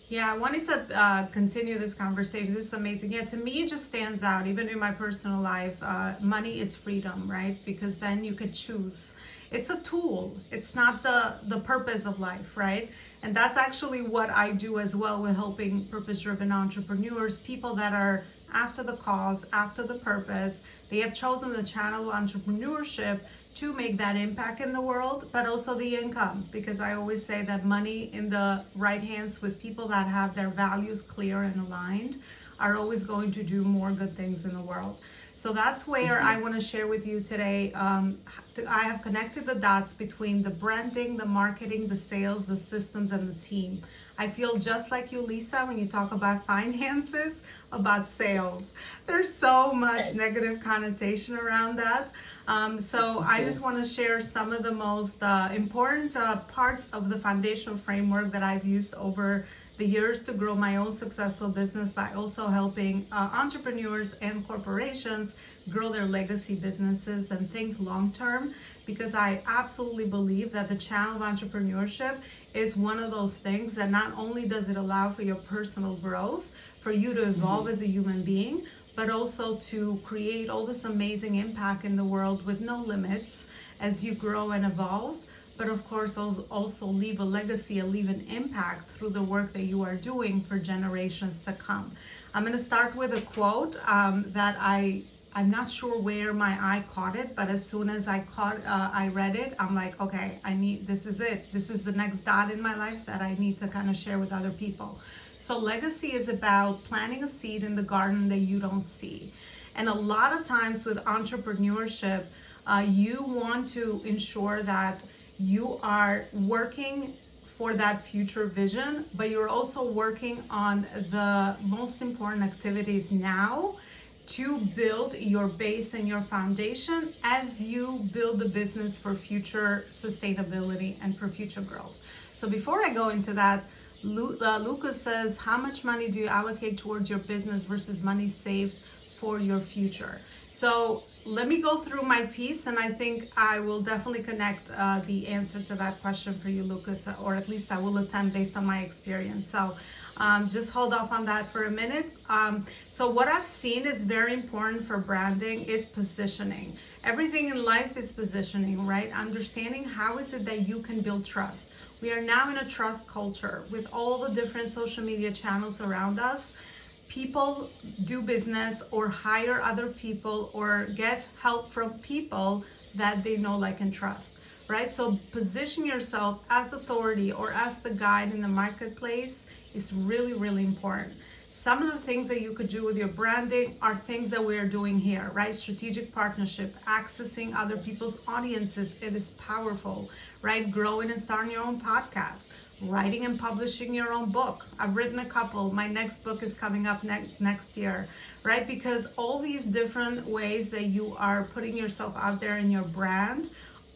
Yeah, I wanted to continue this conversation. This is amazing. Yeah, to me, it just stands out, even in my personal life. Money is freedom, right? Because then you could choose. It's a tool. It's not the purpose of life, right? And that's actually what I do as well with helping purpose-driven entrepreneurs, people that are after the cause, after the purpose. They have chosen the channel of entrepreneurship to make that impact in the world, but also the income, because I always say that money in the right hands with people that have their values clear and aligned are always going to do more good things in the world. So that's where I want to share with you today. I have connected the dots between the branding, the marketing, the sales, the systems, and the team. I feel just like you, Lisa, when you talk about finances, about sales. There's so much negative connotation around that. So I just want to share some of the most important parts of the foundational framework that I've used over the years to grow my own successful business by also helping entrepreneurs and corporations grow their legacy businesses and think long term, because I absolutely believe that the channel of entrepreneurship is one of those things that not only does it allow for your personal growth, for you to evolve as a human being, but also to create all this amazing impact in the world with no limits as you grow and evolve. But of course, also leave a legacy and leave an impact through the work that you are doing for generations to come. I'm going to start with a quote that I'm not sure where my eye caught it, but as soon as I read it, I'm like, okay, this is it. This is the next dot in my life that I need to kind of share with other people. So legacy is about planting a seed in the garden that you don't see. And a lot of times with entrepreneurship, you want to ensure that you are working for that future vision, but you're also working on the most important activities now to build your base and your foundation as you build the business for future sustainability and for future growth. So before I go into that, Lucas says, how much money do you allocate towards your business versus money saved for your future? So let me go through my piece, and I think I will definitely connect the answer to that question for you, Lucas, or at least I will attempt based on my experience. So just hold off on that for a minute. So what I've seen is very important for branding is positioning. Everything in life is positioning, right? Understanding how is it that you can build trust. We are now in a trust culture with all the different social media channels around us. People do business or hire other people or get help from people that they know, like, and trust, right? So position yourself as authority or as the guide in the marketplace is really, really important. Some of the things that you could do with your branding are things that we're doing here, right? Strategic partnership, accessing other people's audiences. It is powerful, right? Growing and starting your own podcast, writing and publishing your own book. I've written a couple. My next book is coming up next year, right? Because all these different ways that you are putting yourself out there in your brand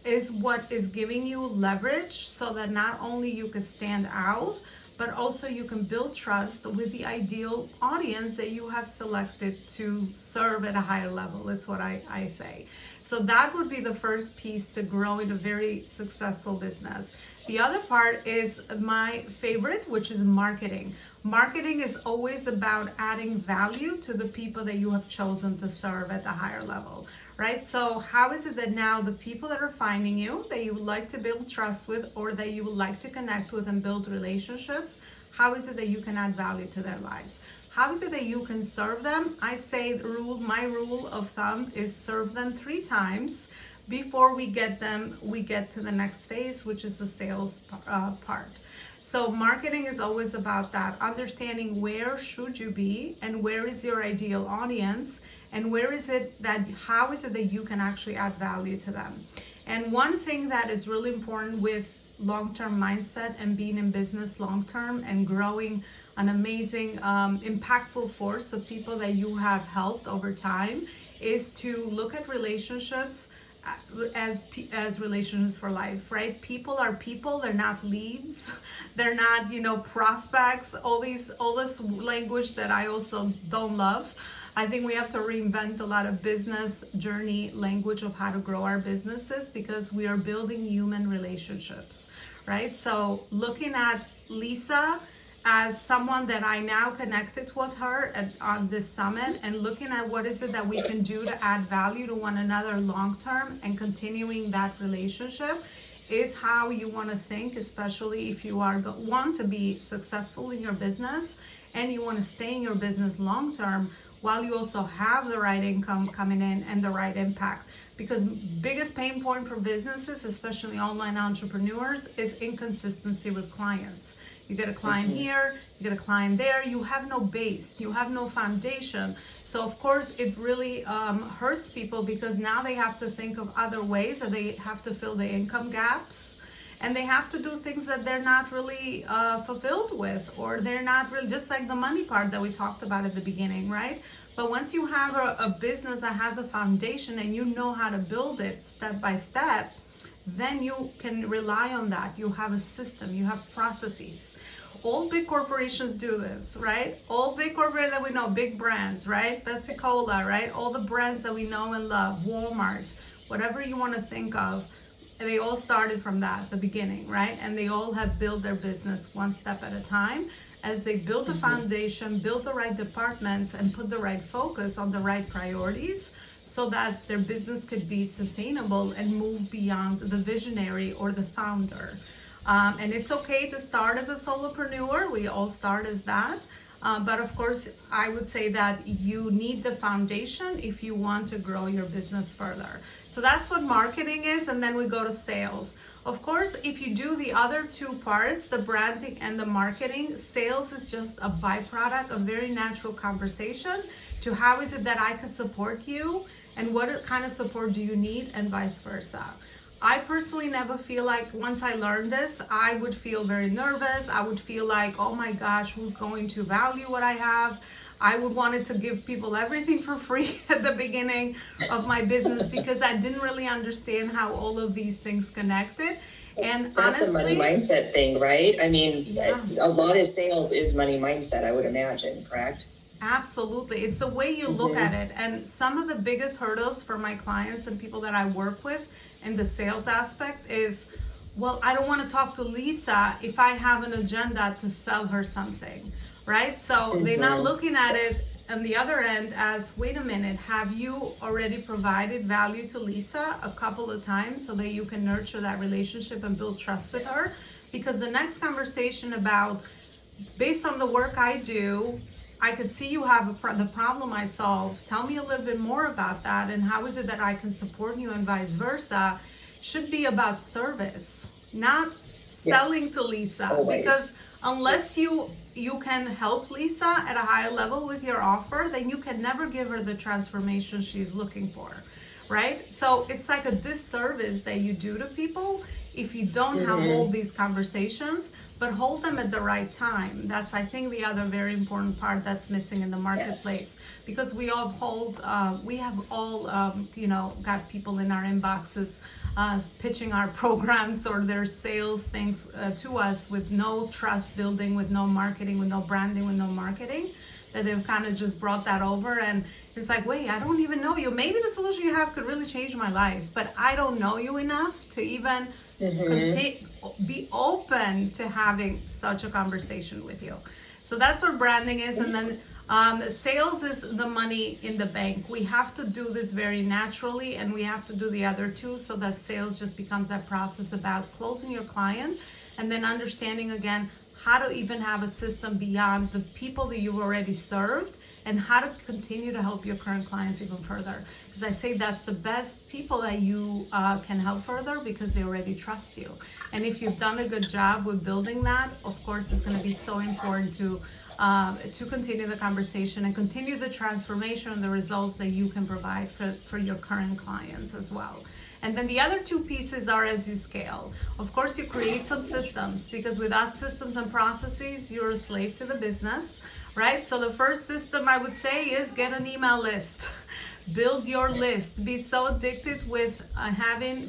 is what is giving you leverage so that not only you can stand out, but also you can build trust with the ideal audience that you have selected to serve at a higher level. It's what I say. So that would be the first piece to growing a very successful business. The other part is my favorite, which is marketing. Marketing is always about adding value to the people that you have chosen to serve at the higher level, right? So how is it that now the people that are finding you, that you would like to build trust with, or that you would like to connect with and build relationships, how is it that you can add value to their lives? How is it that you can serve them? I say my rule of thumb is serve them 3 times before we get to the next phase, which is the sales part. So marketing is always about that, understanding where should you be and where is your ideal audience and how is it that you can actually add value to them. And one thing that is really important with long-term mindset and being in business long-term and growing an amazing, impactful force of people that you have helped over time is to look at relationships as relationships for life, right? People are people, they're not leads, they're not, prospects, all this language that I also don't love. I think we have to reinvent a lot of business journey language of how to grow our businesses because we are building human relationships, right? So looking at Lisa as someone that I now connected with her on this summit, and looking at what is it that we can do to add value to one another long term and continuing that relationship is how you want to think, especially if you want to be successful in your business and you want to stay in your business long term, while you also have the right income coming in and the right impact. Because biggest pain point for businesses, especially online entrepreneurs, is inconsistency with clients. You get a client here, you get a client there, you have no base, you have no foundation. So of course it really hurts people, because now they have to think of other ways, and they have to fill the income gaps, and they have to do things that they're not really fulfilled with, or they're not really, just like the money part that we talked about at the beginning, right? But once you have a business that has a foundation and you know how to build it step by step, then you can rely on that. You have a system, you have processes. All big corporations do this, right? All big corporations that we know, big brands, right? Pepsi Cola, right? All the brands that we know and love, Walmart, whatever you want to think of, they all started from that, the beginning, right? And they all have built their business one step at a time, as they built a foundation, built the right departments, and put the right focus on the right priorities, so that their business could be sustainable and move beyond the visionary or the founder. And it's okay to start as a solopreneur. We all start as that. But of course, I would say that you need the foundation if you want to grow your business further. So that's what marketing is. And then we go to sales. Of course, if you do the other two parts, the branding and the marketing, sales is just a byproduct, a very natural conversation to how is it that I could support you, and what kind of support do you need, and vice versa. I personally never feel like, once I learned this, I would feel very nervous. I would feel like, oh my gosh, who's going to value what I have? I would want to give people everything for free at the beginning of my business, because I didn't really understand how all of these things connected. And that's honestly, a money mindset thing, right? I mean, yeah. A lot of sales is money mindset, I would imagine, correct? Absolutely. It's the way you look at it. And some of the biggest hurdles for my clients and people that I work with in the sales aspect is, well, I don't want to talk to Lisa if I have an agenda to sell her something, right? So they're not looking at it on the other end as, wait a minute, have you already provided value to Lisa a couple of times so that you can nurture that relationship and build trust with her? Because the next conversation about, based on the work I do, I could see you have the problem I solve. Tell me a little bit more about that, and how is it that I can support you, and vice versa, should be about service, not selling to Lisa. Always. Because unless you can help Lisa at a higher level with your offer, then you can never give her the transformation she's looking for, right? So it's like a disservice that you do to people if you don't have all these conversations, but hold them at the right time. That's, I think, the other very important part that's missing in the marketplace. Because we have all got people in our inboxes pitching our programs or their sales things to us with no trust building, with no marketing, with no branding, with no marketing, that they've kind of just brought that over, and it's like, wait, I don't even know you. Maybe the solution you have could really change my life, but I don't know you enough to even be open to having such a conversation with you. So that's what branding is. And then sales is the money in the bank. We have to do this very naturally, and we have to do the other two, so that sales just becomes that process about closing your client, and then understanding again how to even have a system beyond the people that you've already served, and how to continue to help your current clients even further. Because I say that's the best people that you can help further, because they already trust you. And if you've done a good job with building that, of course, it's going to be so important to continue the conversation and continue the transformation and the results that you can provide for your current clients as well. And then the other two pieces are as you scale. Of course, you create some systems, because without systems and processes, you're a slave to the business, right? So the first system I would say is get an email list. Build your list. Be so addicted with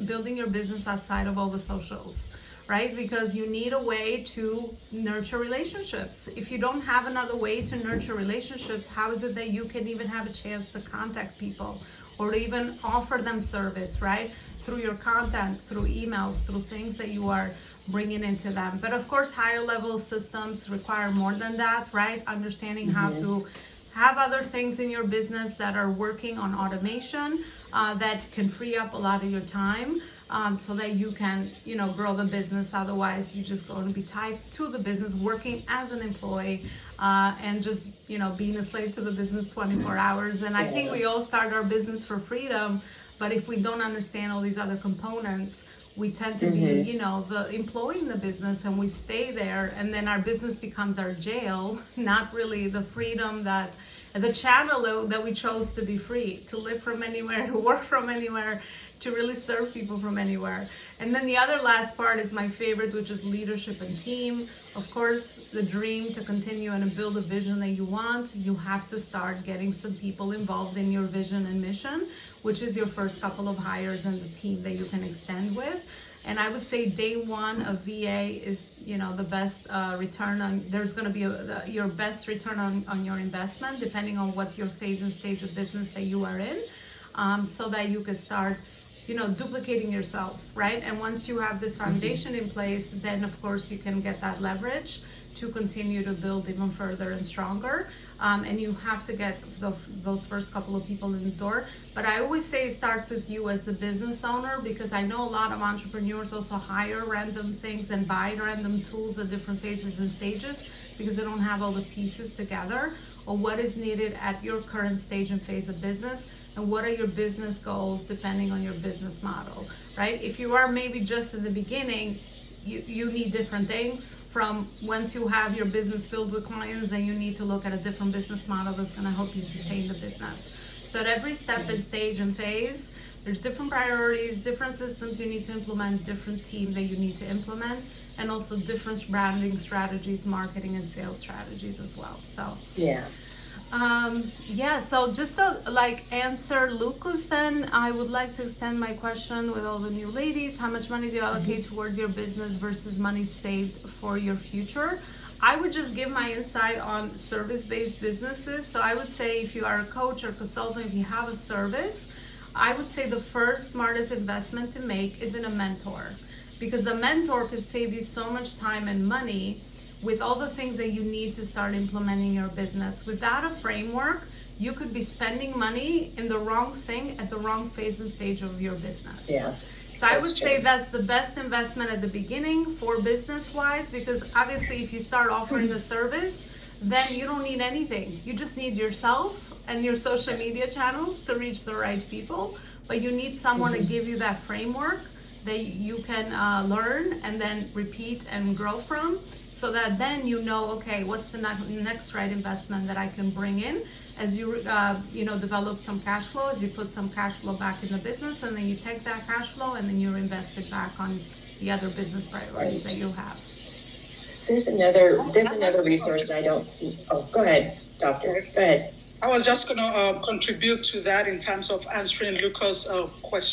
building your business outside of all the socials, right? Because you need a way to nurture relationships. If you don't have another way to nurture relationships, how is it that you can even have a chance to contact people or to even offer them service, right? Through your content, through emails, through things that you are bringing into them. But of course, higher level systems require more than that, right? Understanding how to have other things in your business that are working on automation that can free up a lot of your time, so that you can, grow the business. Otherwise, you're just going to be tied to the business, working as an employee, and just, being a slave to the business 24 hours. And I think we all start our business for freedom, but if we don't understand all these other components, we tend to be, the employee in the business, and we stay there, and then our business becomes our jail, not really the freedom the channel that we chose to be free, to live from anywhere, to work from anywhere, to really serve people from anywhere. And then the other last part is my favorite, which is leadership and team. Of course, the dream to continue and build a vision that you want, you have to start getting some people involved in your vision and mission, which is your first couple of hires and the team that you can extend with. And I would say day one of VA is, the best return on, there's going to be your best return on your investment, depending on what your phase and stage of business that you are in, so that you can start, duplicating yourself, right? And once you have this foundation in place, then of course you can get that leverage to continue to build even further and stronger. And you have to get those first couple of people in the door. But I always say it starts with you as the business owner, because I know a lot of entrepreneurs also hire random things and buy random tools at different phases and stages, because they don't have all the pieces together, or what is needed at your current stage and phase of business, and what are your business goals depending on your business model, right? If you are maybe just in the beginning, you need different things. From once you have your business filled with clients, then you need to look at a different business model that's going to help you sustain the business. So at every step and stage and phase, there's different priorities, different systems you need to implement, different team that you need to implement, and also different branding strategies, marketing and sales strategies as well. So so just to answer Lucas, then I would like to extend my question with all the new ladies. How much money do you allocate towards your business versus money saved for your future? I would just give my insight on service-based businesses. So I would say if you are a coach or consultant, if you have a service, I would say the first smartest investment to make is in a mentor, because the mentor could save you so much time and money with all the things that you need to start implementing your business. Without a framework, you could be spending money in the wrong thing at the wrong phase and stage of your business. So I would say that's the best investment at the beginning for business-wise, because obviously if you start offering a service, then you don't need anything. You just need yourself and your social media channels to reach the right people, but you need someone to give you that framework that you can learn and then repeat and grow from, so that then okay, what's the next right investment that I can bring in as you develop some cash flow, as you put some cash flow back in the business, and then you take that cash flow and then you invest it back on the other business priorities that you have. There's another resource I don't. Oh, go ahead, Doctor. Go ahead. I was just going to contribute to that in terms of answering Lucas' question.